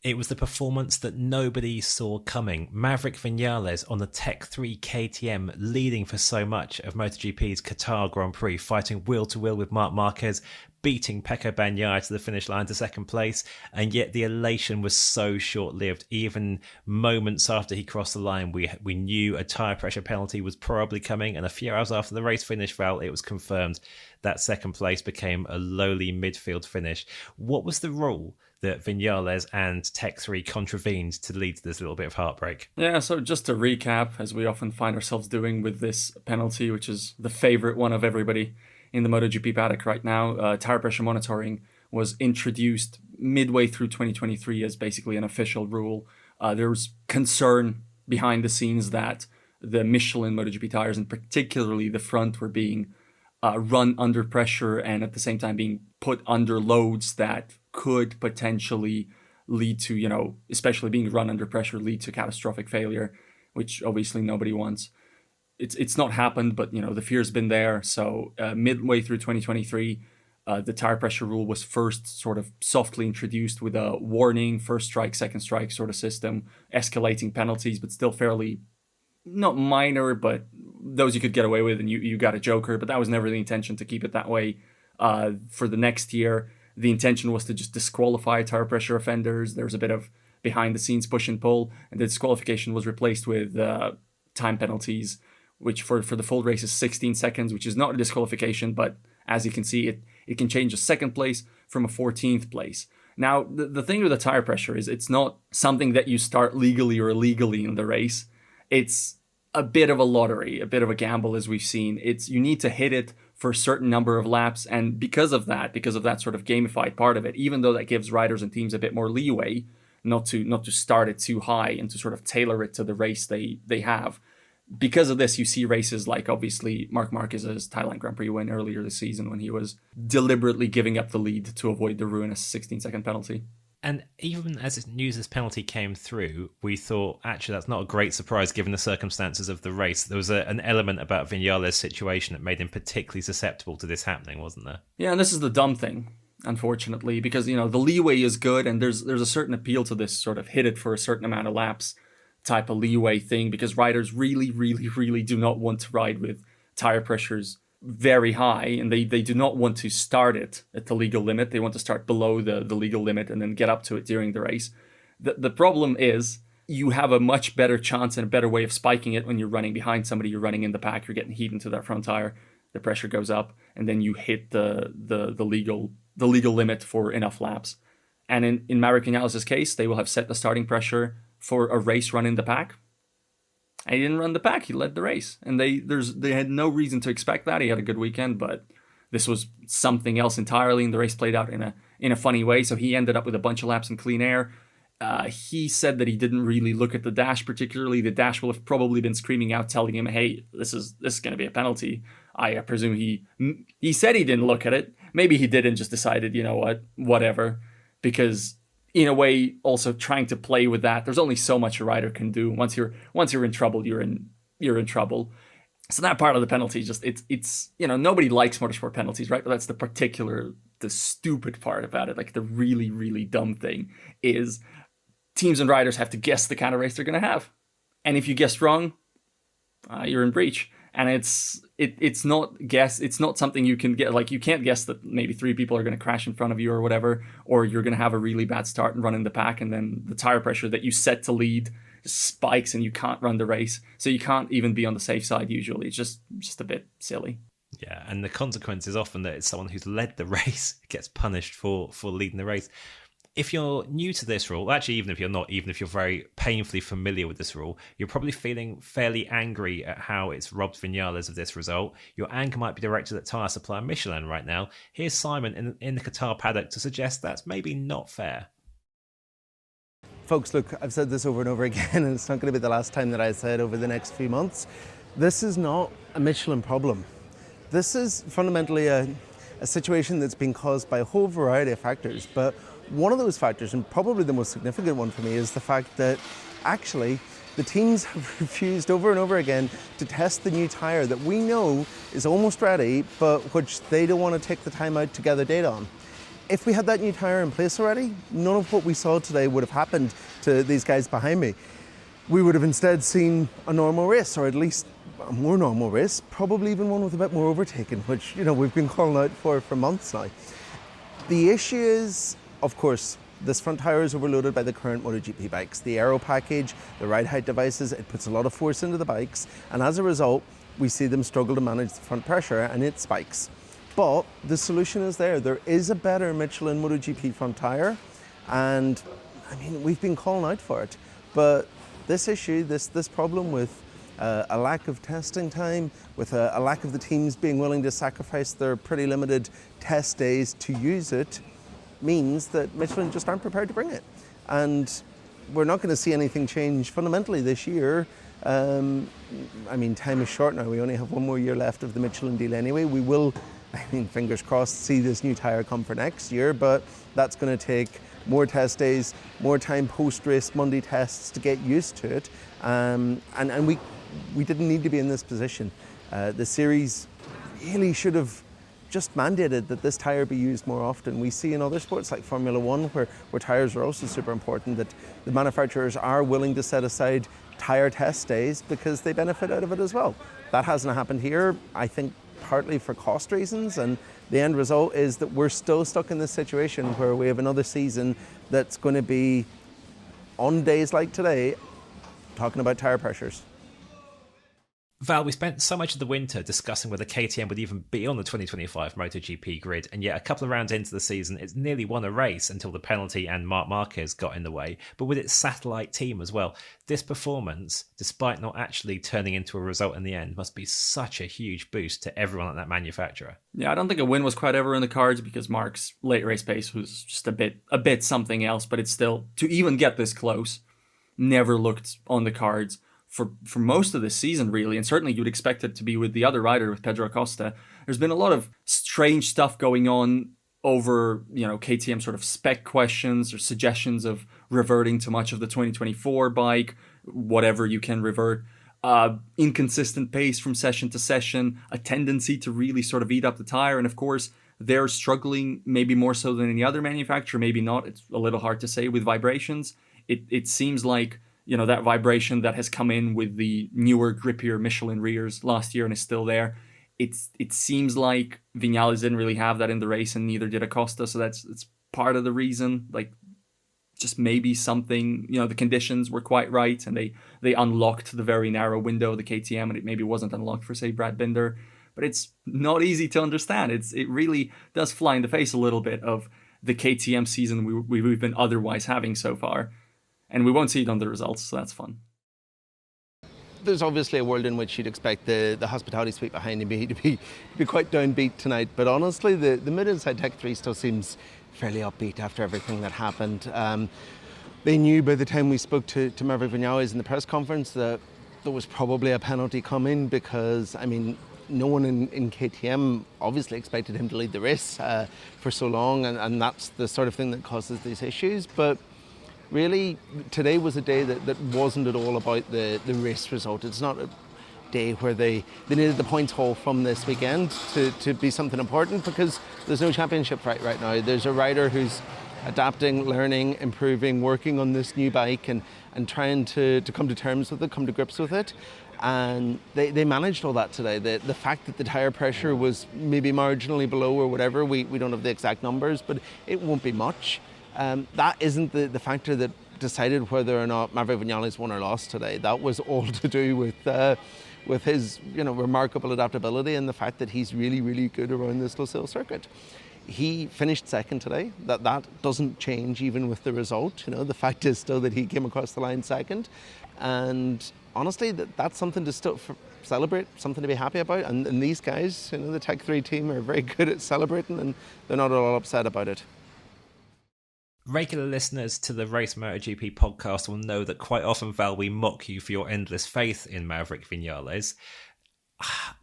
It was the performance that nobody saw coming. Maverick Vinales on the Tech3 KTM, leading for so much of MotoGP's Qatar Grand Prix, fighting wheel-to-wheel with Marc Marquez, beating Pecco Bagnaia to the finish line to second place, and yet the elation was so short-lived. Even moments after he crossed the line, we knew a tyre pressure penalty was probably coming, and a few hours after the race finish, Val, it was confirmed that second place became a lowly midfield finish. What was the rule that Vinales and Tech3 contravened to lead to this little bit of heartbreak? Yeah, so just to recap, as we often find ourselves doing with this penalty, which is the favorite one of everybody in the MotoGP paddock right now, tire pressure monitoring was introduced midway through 2023 as basically an official rule. There was concern behind the scenes that the Michelin MotoGP tires, and particularly the front, were being run under pressure and at the same time being put under loads that could potentially lead to, especially being run under pressure, lead to catastrophic failure, which obviously nobody wants. It's not happened, but the fear's been there. So midway through 2023, the tire pressure rule was first sort of softly introduced with a warning, first strike, second strike sort of system, escalating penalties, but still fairly not minor, but those you could get away with, and you got a joker. But that was never the intention, to keep it that way. For the next year, the intention was to just disqualify tire pressure offenders. There was a bit of behind the scenes push and pull, and the disqualification was replaced with time penalties, which for the full race is 16 seconds, which is not a disqualification, but as you can see, it can change a second place from a 14th place. Now, the thing with the tire pressure is it's not something that you start legally or illegally in the race. It's a bit of a lottery, a bit of a gamble, as we've seen. You need to hit it for a certain number of laps, and because of that sort of gamified part of it, even though that gives riders and teams a bit more leeway not to start it too high and to sort of tailor it to the race they have. Because of this, you see races like, obviously, Marc Marquez's Thailand Grand Prix win earlier this season when he was deliberately giving up the lead to avoid the ruinous 16-second penalty. And even as news this penalty came through, we thought, actually, that's not a great surprise given the circumstances of the race. There was an element about Vinales' situation that made him particularly susceptible to this happening, wasn't there? Yeah, and this is the dumb thing, unfortunately, because, the leeway is good, and there's a certain appeal to this sort of hit it for a certain amount of laps type of leeway thing, because riders really, really, really do not want to ride with tire pressures very high, and they do not want to start it at the legal limit. They want to start below the legal limit and then get up to it during the race. The problem is you have a much better chance and a better way of spiking it when you're running behind somebody, you're running in the pack, you're getting heat into that front tire, the pressure goes up, and then you hit the legal limit for enough laps. And in Maverick Vinales' case, they will have set the starting pressure for a race run in the pack. And he didn't run the pack, he led the race. And they had no reason to expect that. He had a good weekend, but this was something else entirely, and the race played out in a funny way. So he ended up with a bunch of laps in clean air. He said that he didn't really look at the dash particularly. The dash will have probably been screaming out, telling him, hey, this is going to be a penalty. I presume he said he didn't look at it. Maybe he did and just decided, whatever. Because in a way, also trying to play with that. There's only so much a rider can do. Once you're in trouble, you're in trouble. So that part of the penalty, just it's nobody likes motorsport penalties, right? But that's the stupid part about it. Like the really, really dumb thing is teams and riders have to guess the kind of race they're going to have, and if you guessed wrong, you're in breach. And it's not something you can get, like you can't guess that maybe 3 people are going to crash in front of you or whatever, or you're going to have a really bad start and run in the pack, and then the tire pressure that you set to lead spikes and you can't run the race. So you can't even be on the safe side usually. It's just a bit silly. Yeah, and the consequence is often that it's someone who's led the race gets punished for leading the race. If you're new to this rule, actually, even if you're not, even if you're very painfully familiar with this rule, you're probably feeling fairly angry at how it's robbed Vinales of this result. Your anger might be directed at tyre supplier Michelin right now. Here's Simon in the Qatar paddock to suggest that's maybe not fair. Folks, look, I've said this over and over again, and it's not going to be the last time that I say it over the next few months. This is not a Michelin problem. This is fundamentally a situation that's been caused by a whole variety of factors, but one of those factors, and probably the most significant one for me, is the fact that actually the teams have refused over and over again to test the new tyre that we know is almost ready, but which they don't want to take the time out to gather data on. if we had that new tyre in place already, none of what we saw today would have happened to these guys behind me. We would have instead seen a normal race, or at least a more normal race, probably even one with a bit more overtaking, which, we've been calling out for months now. The issue is, of course, this front tyre is overloaded by the current MotoGP bikes. The aero package, the ride height devices, it puts a lot of force into the bikes, and as a result, we see them struggle to manage the front pressure and it spikes. But the solution is there. There is a better Michelin MotoGP front tyre, and we've been calling out for it. But this issue, this problem with a lack of testing time, with a lack of the teams being willing to sacrifice their pretty limited test days to use it, means that Michelin just aren't prepared to bring it. And we're not going to see anything change fundamentally this year. Time is short now. We only have one more year left of the Michelin deal anyway. We will, fingers crossed, see this new tyre come for next year, but that's going to take more test days, more time post-race Monday tests to get used to it. And we didn't need to be in this position. The series really should have just mandated that this tyre be used more often. We see in other sports like Formula One, where tyres are also super important, that the manufacturers are willing to set aside tyre test days because they benefit out of it as well. That hasn't happened here, I think partly for cost reasons, and the end result is that we're still stuck in this situation where we have another season that's going to be, on days like today, talking about tyre pressures. Val, we spent so much of the winter discussing whether KTM would even be on the 2025 MotoGP grid, and yet a couple of rounds into the season, it's nearly won a race until the penalty and Marc Marquez got in the way. But with its satellite team as well, this performance, despite not actually turning into a result in the end, must be such a huge boost to everyone at that manufacturer. Yeah, I don't think a win was quite ever in the cards because Marc's late race pace was just a bit something else, but it's still, to even get this close, never looked on the cards for most of the season, really, and certainly you'd expect it to be with the other rider, with Pedro Acosta. There's been a lot of strange stuff going on over, KTM sort of spec questions or suggestions of reverting to much of the 2024 bike, whatever you can revert, inconsistent pace from session to session, a tendency to really sort of eat up the tire, and of course, they're struggling maybe more so than any other manufacturer, maybe not, it's a little hard to say, with vibrations. It seems like that vibration that has come in with the newer, grippier Michelin rears last year and is still there. It seems like Vinales didn't really have that in the race, and neither did Acosta. So it's part of the reason. Like, just maybe something, the conditions were quite right, and they unlocked the very narrow window of the KTM, and it maybe wasn't unlocked for, say, Brad Binder. But it's not easy to understand. It really does fly in the face a little bit of the KTM season we've been otherwise having so far. And we won't see it on the results, so that's fun. There's obviously a world in which you'd expect the hospitality suite behind me to be quite downbeat tonight, but honestly, the Mid-Inside Tech3 still seems fairly upbeat after everything that happened. They knew by the time we spoke to Maverick Vinales in the press conference that there was probably a penalty coming because, no one in KTM obviously expected him to lead the race for so long, and that's the sort of thing that causes these issues. But really, today was a day that wasn't at all about the race result. It's not a day where they needed the points haul from this weekend to be something important, because there's no championship fight right now. There's a rider who's adapting, learning, improving, working on this new bike and trying to come to terms with it, come to grips with it. And they managed all that today. The fact that the tyre pressure was maybe marginally below or whatever, we don't have the exact numbers, but it won't be much. That isn't the factor that decided whether or not Maverick Vinales won or lost today. That was all to do with his remarkable adaptability and the fact that he's really, really good around this Losail circuit. He finished second today. That doesn't change even with the result. The fact is still that he came across the line second. And honestly, that's something to still celebrate, something to be happy about. And these guys, the Tech3 team, are very good at celebrating, and they're not at all upset about it. Regular listeners to the Race MotoGP podcast will know that quite often, Val, we mock you for your endless faith in Maverick Vinales.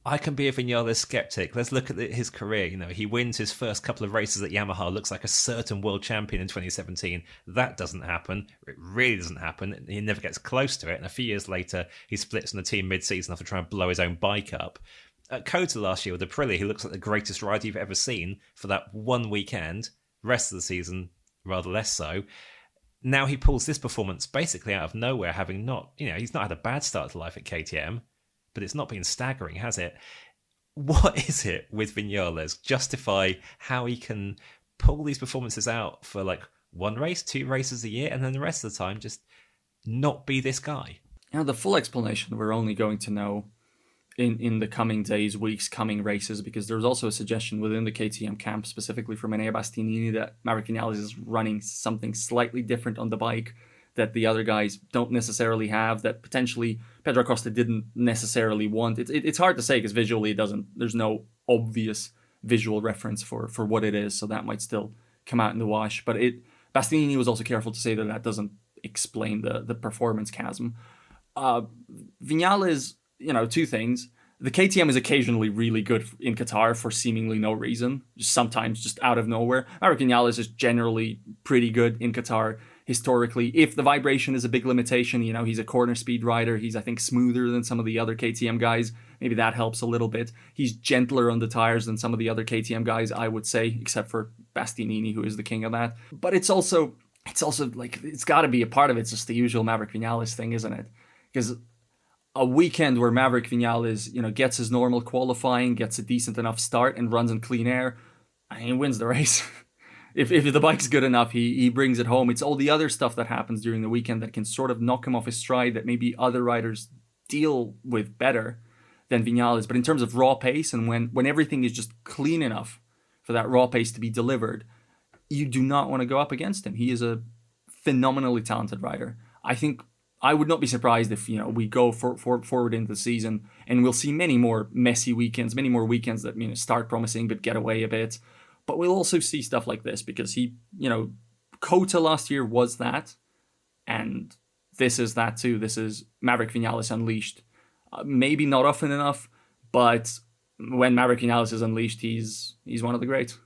I can be a Vinales skeptic. Let's look at his career. He wins his first couple of races at Yamaha, looks like a certain world champion in 2017. That doesn't happen. It really doesn't happen. He never gets close to it. And a few years later, he splits from the team mid-season after trying to blow his own bike up. At Kota last year with Aprilia, he looks like the greatest rider you've ever seen for that one weekend. rest of the season rather less so. Now he pulls this performance basically out of nowhere, having not, he's not had a bad start to life at KTM, but it's not been staggering, has it? What is it with Vinales? Justify how he can pull these performances out for like one race, 2 races a year, and then the rest of the time just not be this guy? The full explanation we're only going to know in the coming days, weeks, coming races, because there's also a suggestion within the KTM camp, specifically from Enea Bastianini, that Maverick Vinales is running something slightly different on the bike that the other guys don't necessarily have, that potentially Pedro Acosta didn't necessarily want. It's hard to say because visually there's no obvious visual reference for what it is, so that might still come out in the wash. But Bastianini was also careful to say that doesn't explain the performance chasm. Vinales, 2 things. The KTM is occasionally really good in Qatar for seemingly no reason, sometimes just out of nowhere. Maverick Vinales is generally pretty good in Qatar historically. If the vibration is a big limitation, he's a corner speed rider. He's, I think, smoother than some of the other KTM guys. Maybe that helps a little bit. He's gentler on the tires than some of the other KTM guys, I would say, except for Bastianini, who is the king of that. But it's also like, it's got to be a part of it. It's just the usual Maverick Vinales thing, isn't it? Because a weekend where Maverick Vinales, gets his normal qualifying, gets a decent enough start and runs in clean air, and he wins the race. If the bike's good enough, he brings it home. It's all the other stuff that happens during the weekend that can sort of knock him off his stride that maybe other riders deal with better than Vinales. But in terms of raw pace, and when everything is just clean enough for that raw pace to be delivered, you do not want to go up against him. He is a phenomenally talented rider. I think I would not be surprised if we go forward into the season and we'll see many more messy weekends, many more weekends that start promising but get away a bit. But we'll also see stuff like this because Kota last year was that, and this is that too. This is Maverick Vinales unleashed. Maybe not often enough, but when Maverick Vinales is unleashed, he's one of the greats.